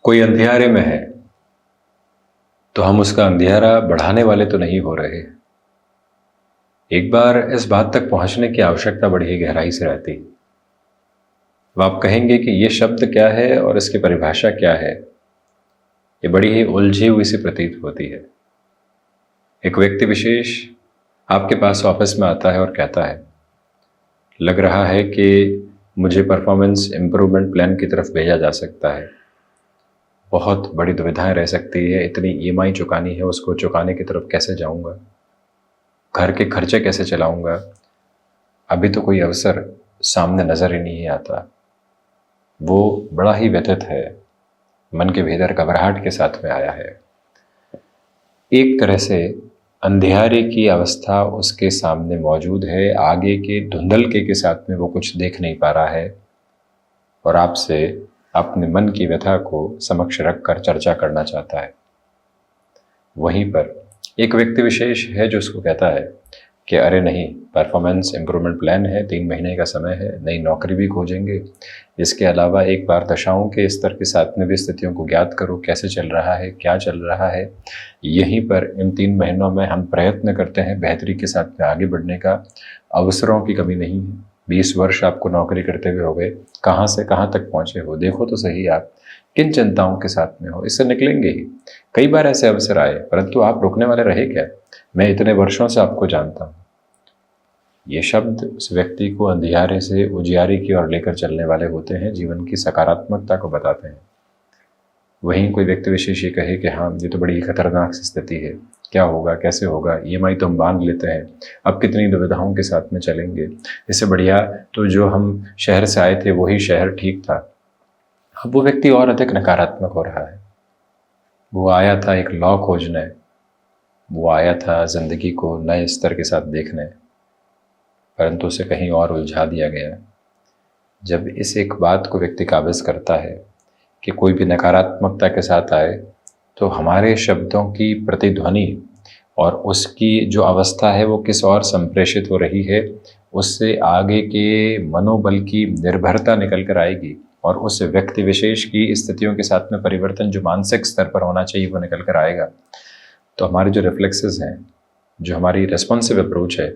कोई अंधियारे में है तो हम उसका अंधियारा बढ़ाने वाले तो नहीं हो रहे। एक बार इस बात तक पहुंचने की आवश्यकता बड़ी ही गहराई से रहती। अब आप कहेंगे कि ये शब्द क्या है और इसकी परिभाषा क्या है। ये बड़ी ही उलझी हुई सी प्रतीत होती है। एक व्यक्ति विशेष आपके पास ऑफिस में आता है और कहता है, लग रहा है कि मुझे परफॉर्मेंस इम्प्रूवमेंट प्लान की तरफ भेजा जा सकता है। बहुत बड़ी दुविधाएं रह सकती है, इतनी ईएमआई चुकानी है, उसको चुकाने की तरफ कैसे जाऊंगा, घर के खर्चे कैसे चलाऊंगा, अभी तो कोई अवसर सामने नजर ही नहीं आता। वो बड़ा ही व्यथित है, मन के भीतर घबराहट के साथ में आया है। एक तरह से अंधियारे की अवस्था उसके सामने मौजूद है, आगे के धुंधलके के साथ में वो कुछ देख नहीं पा रहा है और आपसे अपने मन की व्यथा को समक्ष रखकर चर्चा करना चाहता है। वहीं पर एक व्यक्ति विशेष है जो उसको कहता है कि अरे नहीं, परफॉर्मेंस इम्प्रूवमेंट प्लान है, 3 महीने का समय है, नई नौकरी भी खोजेंगे। इसके अलावा एक बार दशाओं के स्तर के साथ में भी स्थितियों को ज्ञात करो, कैसे चल रहा है, क्या चल रहा है। यहीं पर इन 3 महीनों में हम प्रयत्न करते हैं बेहतरी के साथ में आगे बढ़ने का। अवसरों की कमी नहीं है। 20 वर्ष आपको नौकरी करते हुए हो गए, कहाँ से कहाँ तक पहुँचे हो, देखो तो सही आप किन चिंताओं के साथ में हो। इससे निकलेंगे ही। कई बार ऐसे अवसर आए, परंतु आप रुकने वाले रहे क्या? मैं इतने वर्षों से आपको जानता हूँ। ये शब्द उस व्यक्ति को अंधियारे से उजियारे की ओर लेकर चलने वाले होते हैं, जीवन की सकारात्मकता को बताते हैं। वहीं कोई व्यक्ति विशेष ये कहे कि हाँ, ये तो बड़ी खतरनाक सी स्थिति है, क्या होगा, कैसे होगा, ईएमआई तो हम बांध लेते हैं, अब कितनी दुविधाओं के साथ में चलेंगे, इससे बढ़िया तो जो हम शहर से आए थे वही शहर ठीक था। अब वो व्यक्ति और अधिक नकारात्मक हो रहा है। वो आया था एक लॉ खोजने, वो आया था जिंदगी को नए स्तर के साथ देखने, परंतु उसे कहीं और उलझा दिया गया। जब इस एक बात को व्यक्ति काबिज करता है कि कोई भी नकारात्मकता के साथ आए तो हमारे शब्दों की प्रतिध्वनि और उसकी जो अवस्था है वो किस और संप्रेषित हो रही है, उससे आगे के मनोबल की निर्भरता निकल कर आएगी और उस व्यक्ति विशेष की स्थितियों के साथ में परिवर्तन जो मानसिक स्तर पर होना चाहिए वो निकल कर आएगा। तो हमारे जो रिफ्लेक्सेस हैं, जो हमारी रेस्पॉन्सिव अप्रोच है,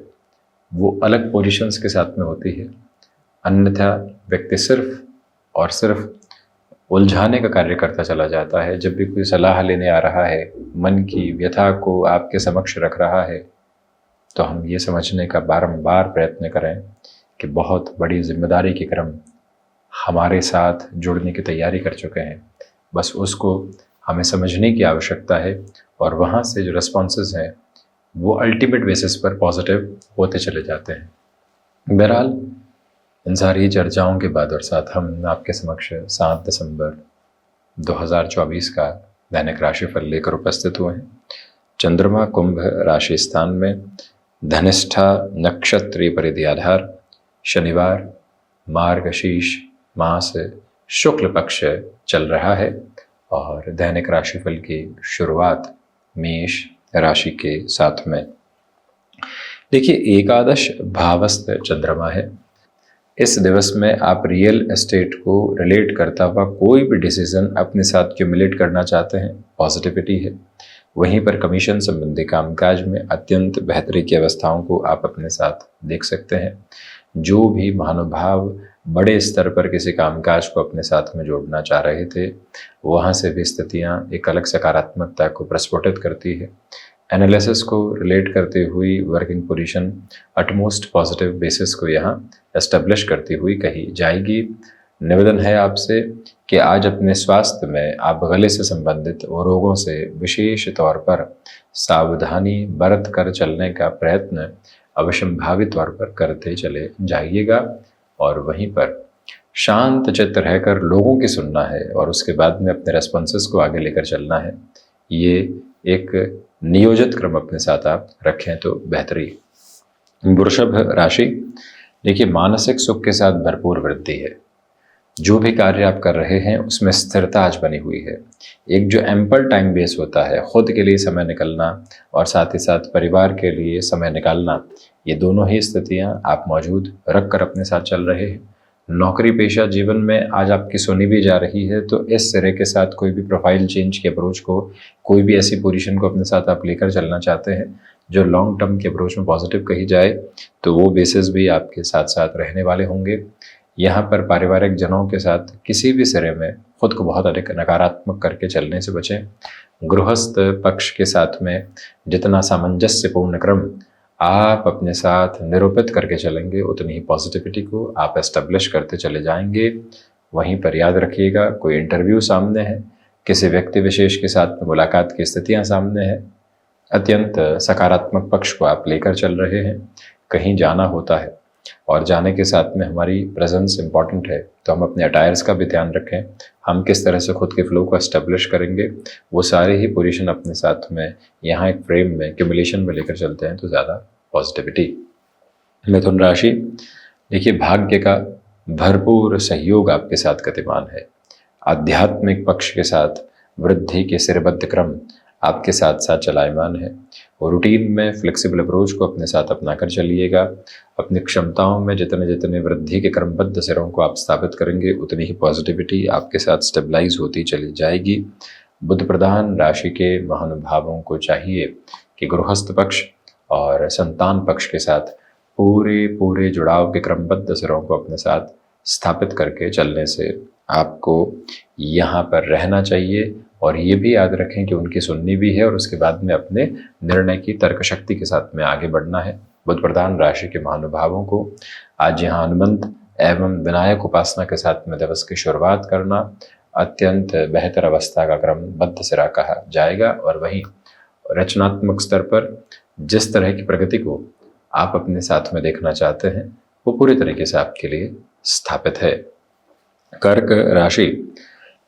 वो अलग पोजीशंस के साथ में होती है। अन्यथा व्यक्ति सिर्फ और सिर्फ उलझाने का कार्य करता चला जाता है। जब भी कोई सलाह लेने आ रहा है, मन की व्यथा को आपके समक्ष रख रहा है, तो हम ये समझने का बारंबार प्रयत्न करें कि बहुत बड़ी जिम्मेदारी के क्रम हमारे साथ जुड़ने की तैयारी कर चुके हैं। बस उसको हमें समझने की आवश्यकता है और वहाँ से जो रिस्पॉन्सेज हैं वो अल्टीमेट बेसिस पर पॉजिटिव होते चले जाते हैं। बहरहाल इन सारी चर्चाओं के बाद और साथ हम आपके समक्ष 7 दिसंबर 2024 का दैनिक राशिफल लेकर उपस्थित हुए हैं। चंद्रमा कुंभ राशि स्थान में, धनिष्ठा नक्षत्रीय परिधि आधार, शनिवार, मार्गशीर्ष मास शुक्ल पक्ष चल रहा है और दैनिक राशिफल की शुरुआत मेष राशि के साथ में। देखिए, एकादश भावस्थ चंद्रमा है। इस दिवस में आप रियल एस्टेट को रिलेट करता हुआ कोई भी डिसीजन अपने साथ क्यूमुलेट करना चाहते हैं, पॉजिटिविटी है। वहीं पर कमीशन संबंधी कामकाज में अत्यंत बेहतरी की अवस्थाओं को आप अपने साथ देख सकते हैं। जो भी महानुभाव बड़े स्तर पर किसी कामकाज को अपने साथ में जोड़ना चाह रहे थे, वहाँ से भी स्थितियाँ एक अलग सकारात्मकता को प्रस्फुटित करती है। एनालिसिस को रिलेट करते हुई working position utmost positive basis को यहाँ एस्टेब्लिश करती हुई कही जाएगी। निवेदन है आपसे कि आज अपने स्वास्थ्य में आप गले से संबंधित रोगों से विशेष तौर पर सावधानी बरत कर चलने का प्रयत्न अवश्यंभावी तौर पर करते चले जाइएगा और वहीं पर शांत चित्त रहकर लोगों की सुनना है और उसके बाद में अपने रेस्पॉन्सेस को आगे लेकर चलना है। ये एक नियोजित क्रम अपने साथ आप रखें तो बेहतरी। वृषभ राशि, देखिए, मानसिक सुख के साथ भरपूर वृद्धि है। जो भी कार्य आप कर रहे हैं उसमें स्थिरता आज बनी हुई है। एक जो एम्पल टाइम बेस होता है, खुद के लिए समय निकलना और साथ ही साथ परिवार के लिए समय निकालना, ये दोनों ही स्थितियां आप मौजूद रख कर अपने साथ चल रहे हैं। नौकरी पेशा जीवन में आज आपकी सुनी भी जा रही है, तो इस सिरे के साथ कोई भी प्रोफाइल चेंज की अप्रोच को, कोई भी ऐसी पोजीशन को अपने साथ आप लेकर चलना चाहते हैं जो लॉन्ग टर्म की अप्रोच में पॉजिटिव कही जाए, तो वो बेसिस भी आपके साथ साथ रहने वाले होंगे। यहाँ पर पारिवारिक जनों के साथ किसी भी सिरे में खुद को बहुत अधिक नकारात्मक करके चलने से बचें। गृहस्थ पक्ष के साथ में जितना सामंजस्यपूर्ण क्रम आप अपने साथ निरूपित करके चलेंगे, उतनी ही पॉजिटिविटी को आप एस्टेब्लिश करते चले जाएंगे। वहीं पर याद रखिएगा, कोई इंटरव्यू सामने है, किसी व्यक्ति विशेष के साथ में मुलाकात की स्थितियां सामने हैं, अत्यंत सकारात्मक पक्ष को आप लेकर चल रहे हैं। कहीं जाना होता है और जाने के साथ में हमारी प्रेजेंस इंपॉर्टेंट है, तो हम अपने अटायर्स का भी ध्यान रखें। हम किस तरह से खुद के फ्लो को एस्टेब्लिश करेंगे, वो सारे ही पोजीशन अपने साथ में यहाँ एक फ्रेम में एक्यूमुलेशन में लेकर चलते हैं तो ज़्यादा पॉजिटिविटी। मिथुन राशि, देखिए भाग्य का भरपूर सहयोग आपके साथ गतिमान है। आध्यात्मिक पक्ष के साथ वृद्धि के सिरबद्ध क्रम आपके साथ साथ चलायमान है। और रूटीन में फ्लेक्सिबल अप्रोच को अपने साथ अपनाकर चलिएगा। अपनी क्षमताओं में जितने जितने वृद्धि के क्रमबद्ध सिरों को आप स्थापित करेंगे, उतनी ही पॉजिटिविटी आपके साथ स्टेबलाइज होती चली जाएगी। बुध प्रधान राशि के महानुभावों को चाहिए कि गृहस्थ पक्ष और संतान पक्ष के साथ पूरे जुड़ाव के क्रमबद्ध सिरों को अपने साथ स्थापित करके चलने से आपको यहाँ पर रहना चाहिए। और ये भी याद रखें कि उनकी सुननी भी है और उसके बाद में अपने निर्णय की तर्क शक्ति के साथ में आगे बढ़ना है। बुध प्रधान राशि के महानुभावों को आज यहाँ हनुमंत एवं विनायक उपासना के साथ में दिवस की शुरुआत करना अत्यंत बेहतर अवस्था का क्रमबद्ध सिरा कहा जाएगा। और वहीं रचनात्मक स्तर पर जिस तरह की प्रगति को आप अपने साथ में देखना चाहते हैं, वो पूरी तरीके से आपके लिए स्थापित है। कर्क राशि,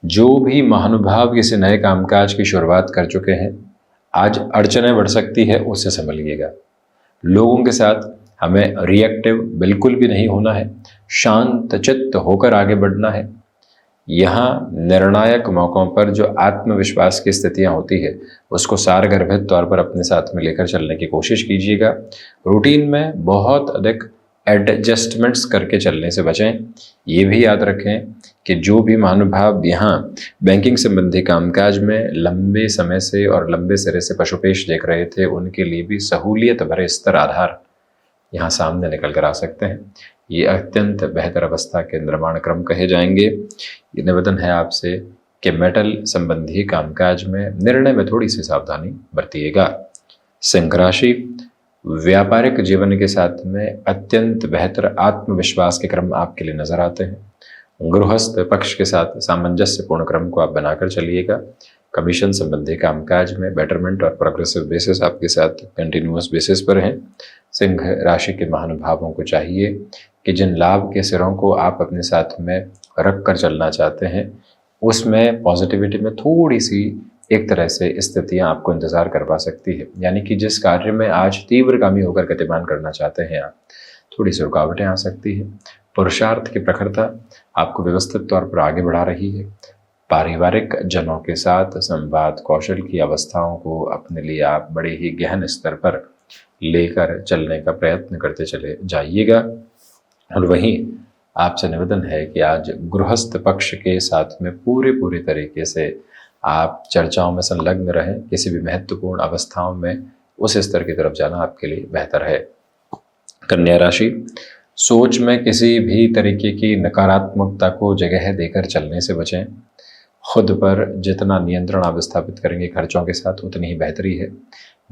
जो भी महानुभाव किसी नए कामकाज की शुरुआत कर चुके हैं, आज अड़चनें बढ़ सकती है, उससे संभलिएगा। लोगों के साथ हमें रिएक्टिव बिल्कुल भी नहीं होना है, शांत चित्त होकर आगे बढ़ना है। यहाँ निर्णायक मौकों पर जो आत्मविश्वास की स्थितियां होती है, उसको सारगर्भित तौर पर अपने साथ में लेकर चलने की कोशिश कीजिएगा। रूटीन में बहुत अधिक एडजस्टमेंट्स करके चलने से बचें। ये भी याद रखें कि जो भी महानुभाव यहाँ बैंकिंग संबंधी कामकाज में लंबे समय से और लंबे सिरे से पशुपेश देख रहे थे, उनके लिए भी सहूलियत भरे स्तर आधार यहाँ सामने निकल कर आ सकते हैं। ये अत्यंत बेहतर अवस्था के निर्माण क्रम कहे जाएंगे। ये निवेदन है आपसे कि मेटल संबंधी कामकाज में निर्णय में थोड़ी सी सावधानी बरतिएगा। सिंह राशि, व्यापारिक जीवन के साथ में अत्यंत बेहतर आत्मविश्वास के क्रम आपके लिए नजर आते हैं। गृहस्थ पक्ष के साथ सामंजस्यपूर्ण क्रम को आप बनाकर चलिएगा। कमीशन संबंधी कामकाज में बेटरमेंट और प्रोग्रेसिव बेसिस आपके साथ कंटिन्यूअस बेसिस पर हैं। सिंह राशि के महानुभावों को चाहिए कि जिन लाभ के सिरों को आप अपने साथ में रख कर चलना चाहते हैं, उसमें पॉजिटिविटी में थोड़ी सी एक तरह से स्थितियां आपको इंतजार करवा सकती है। यानी कि जिस कार्य में आज तीव्रगामी होकर गतिमान करना चाहते हैं आप, थोड़ी सी रुकावटें आ सकती है। पुरुषार्थ की प्रखरता आपको व्यवस्थित तौर पर आगे बढ़ा रही है। पारिवारिक जनों के साथ संवाद कौशल की अवस्थाओं को अपने लिए आप बड़े ही गहन स्तर पर लेकर चलने का प्रयत्न करते चले जाइएगा। और वहीं आपसे निवेदन है कि आज गृहस्थ पक्ष के साथ में पूरे तरीके से आप चर्चाओं में संलग्न रहें। किसी भी महत्वपूर्ण अवस्थाओं में उस स्तर की तरफ जाना आपके लिए बेहतर है। कन्या राशि, सोच में किसी भी तरीके की नकारात्मकता को जगह देकर चलने से बचें। खुद पर जितना नियंत्रण आप स्थापित करेंगे खर्चों के साथ, उतनी ही बेहतरी है।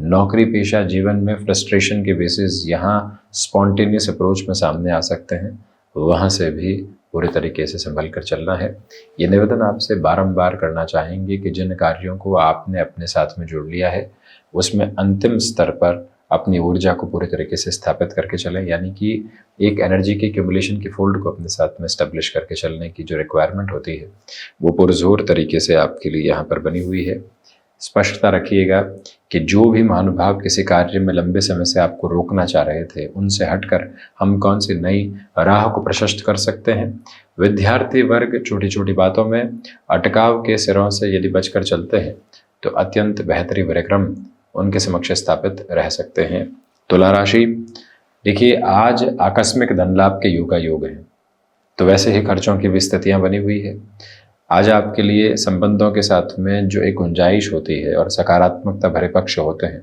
नौकरी पेशा जीवन में फ्रस्ट्रेशन के बेसिस यहाँ स्पॉन्टेनियस अप्रोच में सामने आ सकते हैं, वहाँ से भी पूरे तरीके से संभल कर चलना है। ये निवेदन आपसे बारंबार करना चाहेंगे कि जिन कार्यों को आपने अपने साथ में जोड़ लिया है, उसमें अंतिम स्तर पर अपनी ऊर्जा को पूरे तरीके से स्थापित करके चलें। यानी कि एक एनर्जी की एक्यूमुलेशन की फोल्ड को अपने साथ में स्टैब्लिश करके चलने की जो रिक्वायरमेंट होती है, वो पुरजोर तरीके से आपके लिए यहाँ पर बनी हुई है। स्पष्टता रखिएगा कि जो भी महानुभाव किसी कार्य में लंबे समय से आपको रोकना चाह रहे थे, उनसे हटकर हम कौन सी नई राह को प्रशस्त कर सकते हैं। विद्यार्थी वर्ग छोटी छोटी बातों में अटकाव के सिरों से यदि बचकर चलते हैं तो अत्यंत बेहतरी कार्यक्रम उनके समक्ष स्थापित रह सकते हैं। तुला राशि, देखिए आज आकस्मिक धन लाभ के योग हैं। तो वैसे ही खर्चों की भी स्थितियाँ बनी हुई है। आज आपके लिए संबंधों के साथ में जो एक गुंजाइश होती है और सकारात्मकता भरे पक्ष होते हैं,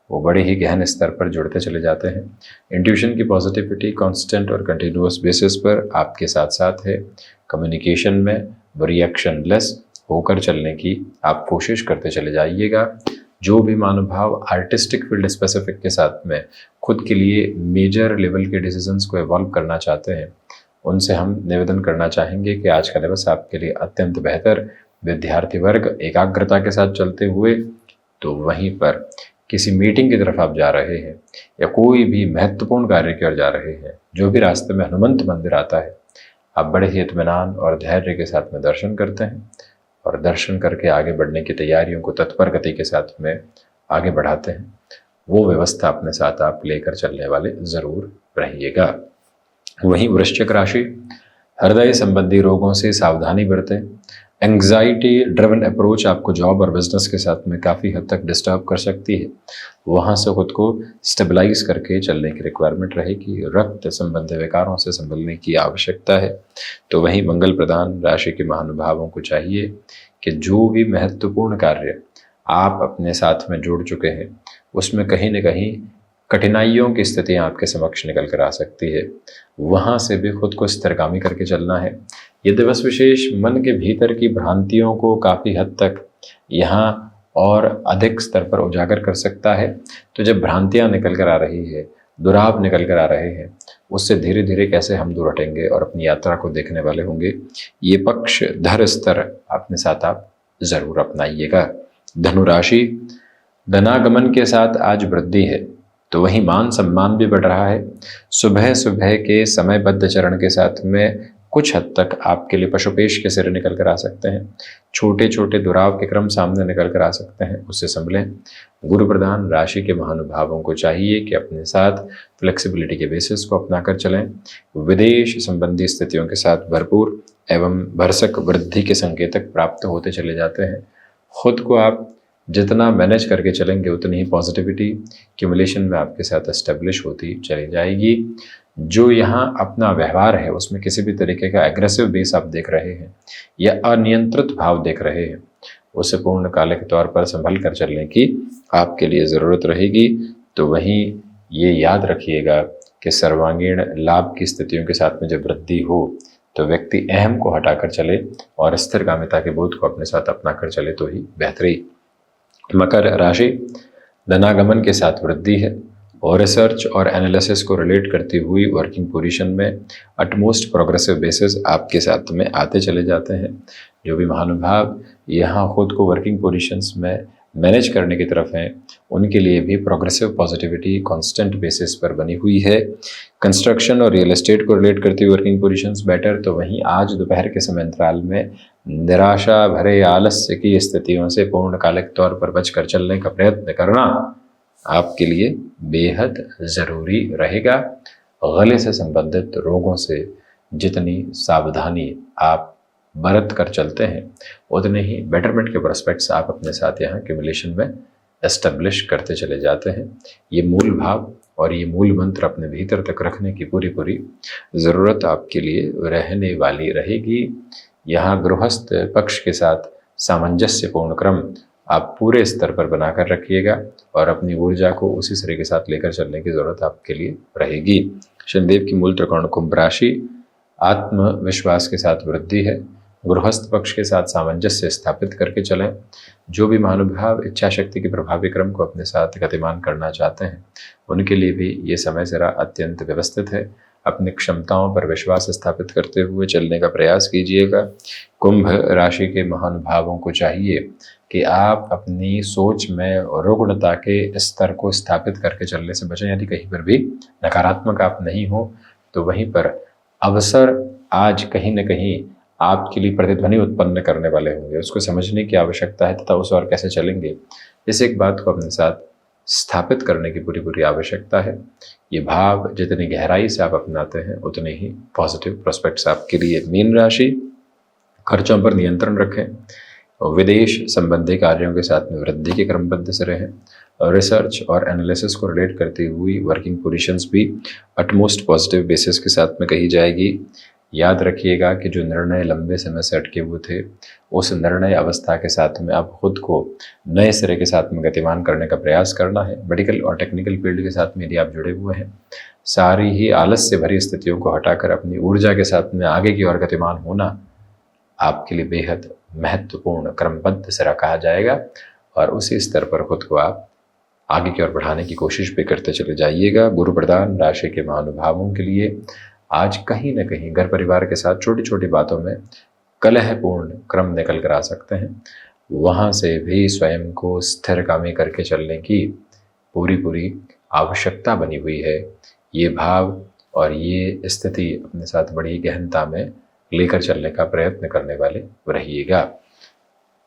वो बड़े ही गहन स्तर पर जुड़ते चले जाते हैं। इंट्यूशन की पॉजिटिविटी कांस्टेंट और कंटिन्यूअस बेसिस पर आपके साथ साथ है। कम्युनिकेशन में रिएक्शन लेस होकर चलने की आप कोशिश करते चले जाइएगा। जो भी महानुभाव आर्टिस्टिक फील्ड स्पेसिफिक के साथ में खुद के लिए मेजर लेवल के डिसीजंस को इवॉल्व करना चाहते हैं, उनसे हम निवेदन करना चाहेंगे कि आज का दिवस आपके लिए अत्यंत बेहतर। विद्यार्थी वर्ग एकाग्रता के साथ चलते हुए तो वहीं पर किसी मीटिंग की तरफ आप जा रहे हैं या कोई भी महत्वपूर्ण कार्य की ओर जा रहे हैं, जो भी रास्ते में हनुमंत मंदिर आता है, आप बड़े ही इत्मीनान और धैर्य के साथ में दर्शन करते हैं और दर्शन करके आगे बढ़ने की तैयारियों को तत्पर गति के साथ में आगे बढ़ाते हैं। वो व्यवस्था अपने साथ आप लेकर चलने वाले ज़रूर रहिएगा। वहीं वृश्चिक राशि, हृदय संबंधी रोगों से सावधानी बरतें। एंग्जाइटी ड्रिवन अप्रोच आपको जॉब और बिजनेस के साथ में काफ़ी हद तक डिस्टर्ब कर सकती है। वहाँ से खुद को स्टेबलाइज करके चलने की रिक्वायरमेंट रहेगी। रक्त संबंधी विकारों से संभलने की आवश्यकता है। तो वहीं मंगल प्रधान राशि के महानुभावों को चाहिए कि जो भी महत्वपूर्ण कार्य आप अपने साथ में जोड़ चुके हैं, उसमें कहीं न कहीं कठिनाइयों की स्थितियाँ आपके समक्ष निकल कर आ सकती है। वहाँ से भी खुद को स्थिरगामी करके चलना है। ये दिवस विशेष मन के भीतर की भ्रांतियों को काफ़ी हद तक यहाँ और अधिक स्तर पर उजागर कर सकता है। तो जब भ्रांतियाँ निकल कर आ रही है, दुराव निकल कर आ रहे हैं, उससे धीरे धीरे कैसे हम दूर हटेंगे और अपनी यात्रा को देखने वाले होंगे, ये पक्ष धर स्तर अपने साथ आप ज़रूर अपनाइएगा। धनु राशि, धनागमन के साथ आज वृद्धि है, तो वहीं मान सम्मान भी बढ़ रहा है। सुबह सुबह के समयबद्ध चरण के साथ में कुछ हद तक आपके लिए पशुपेश के सिरे निकल कर आ सकते हैं। छोटे छोटे दुराव के क्रम सामने निकल कर आ सकते हैं, उससे संभलें। गुरु प्रधान राशि के महानुभावों को चाहिए कि अपने साथ फ्लेक्सिबिलिटी के बेसिस को अपनाकर चलें। विदेश संबंधी स्थितियों के साथ भरपूर एवं भरसक वृद्धि के संकेतक प्राप्त होते चले जाते हैं। खुद को आप जितना मैनेज करके चलेंगे उतनी ही पॉजिटिविटी क्यूमुलेशन में आपके साथ एस्टेब्लिश होती चली जाएगी। जो यहाँ अपना व्यवहार है उसमें किसी भी तरीके का एग्रेसिव बेस आप देख रहे हैं या अनियंत्रित भाव देख रहे हैं, उसे पूर्णकालिक तौर पर संभल कर चलने की आपके लिए ज़रूरत रहेगी। तो वहीं ये याद रखिएगा कि सर्वांगीण लाभ की स्थितियों के साथ में जब वृद्धि हो तो व्यक्ति अहम को हटाकर चले और स्थिरगामिता के बोध को अपने साथ अपनाकर चले तो ही बेहतरी। मकर राशि, धनागमन के साथ वृद्धि है और रिसर्च और एनालिसिस को रिलेट करती हुई वर्किंग पोजीशन में अटमोस्ट प्रोग्रेसिव बेसिस आपके साथ में आते चले जाते हैं। जो भी महानुभाव यहाँ खुद को वर्किंग पोजीशंस में मैनेज करने की तरफ हैं, उनके लिए भी प्रोग्रेसिव पॉजिटिविटी कांस्टेंट बेसिस पर बनी हुई है। कंस्ट्रक्शन और रियल एस्टेट को रिलेट करती हुई वर्किंग पोजीशंस बेटर। तो वहीं आज दोपहर के समय अंतराल में निराशा भरे आलस्य की स्थितियों से पूर्णकालिक तौर पर बचकर चलने का प्रयत्न करना आपके लिए बेहद ज़रूरी रहेगा। गले से संबंधित रोगों से जितनी सावधानी आप बरत कर चलते हैं, उतने ही बेटरमेंट के प्रोस्पेक्ट्स आप अपने साथ यहाँ क्यूमुलेशन में एस्टेब्लिश करते चले जाते हैं। ये मूल भाव और ये मूल मंत्र अपने भीतर तक रखने की पूरी ज़रूरत आपके लिए रहने वाली रहेगी। यहाँ गृहस्थ पक्ष के साथ सामंजस्यपूर्ण क्रम आप पूरे स्तर पर बनाकर रखिएगा और अपनी ऊर्जा को उसी सिरे के साथ लेकर चलने की ज़रूरत आपके लिए रहेगी। शनिदेव की मूल त्रिकोण कुंभ राशि, आत्मविश्वास के साथ वृद्धि है। गृहस्थ पक्ष के साथ सामंजस्य स्थापित करके चलें। जो भी महानुभाव इच्छा शक्ति के प्रभावी क्रम को अपने साथ गतिमान करना चाहते हैं, उनके लिए भी ये समय जरा अत्यंत व्यवस्थित है। अपनी क्षमताओं पर विश्वास स्थापित करते हुए चलने का प्रयास कीजिएगा। कुंभ राशि के महानुभावों को चाहिए कि आप अपनी सोच में रुग्णता के स्तर को स्थापित करके चलने से बचें। यदि कहीं पर भी नकारात्मक आप नहीं हो तो वहीं पर अवसर आज कहीं न कहीं आपके लिए प्रतिध्वनि उत्पन्न करने वाले होंगे। उसको समझने की आवश्यकता है तथा उस और कैसे चलेंगे, इस एक बात को अपने साथ स्थापित करने की पूरी आवश्यकता है। ये भाव जितनी गहराई से आप अपनाते हैं उतने ही पॉजिटिव प्रोस्पेक्ट्स आपके लिए। मीन राशि, खर्चों पर नियंत्रण रखें। विदेश संबंधी कार्यों के साथ में वृद्धि के क्रमबद्ध से रहें। रिसर्च और एनालिसिस को रिलेट करती हुई वर्किंग पोजीशंस भी अटमोस्ट पॉजिटिव बेसिस के साथ में कही जाएगी। याद रखिएगा कि जो निर्णय लंबे समय से अटके हुए थे, उस निर्णय अवस्था के साथ में आप खुद को नए सिरे के साथ में गतिमान करने का प्रयास करना है। मेडिकल और टेक्निकल फील्ड के साथ में यदि आप जुड़े हुए हैं, सारी ही आलस से भरी स्थितियों को हटाकर अपनी ऊर्जा के साथ में आगे की ओर गतिमान होना आपके लिए बेहद महत्वपूर्ण क्रमबद्ध सिरा कहा जाएगा, और उसी स्तर पर खुद को आप आगे की ओर बढ़ाने की कोशिश भी करते चले जाइएगा। गुरु प्रधान राशि के महानुभावों के लिए आज कहीं न कहीं घर परिवार के साथ छोटी छोटी बातों में कलहपूर्ण क्रम निकल कर आ सकते हैं। वहाँ से भी स्वयं को स्थिरगामी करके चलने की पूरी आवश्यकता बनी हुई है। ये भाव और ये स्थिति अपने साथ बड़ी गहनता में लेकर चलने का प्रयत्न करने वाले रहिएगा।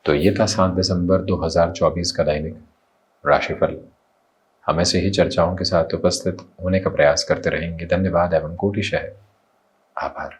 तो ये था 7 दिसंबर 2024 का दैनिक राशिफल। हम ऐसे ही चर्चाओं के साथ उपस्थित होने का प्रयास करते रहेंगे। धन्यवाद एवं कोटिशः आभार।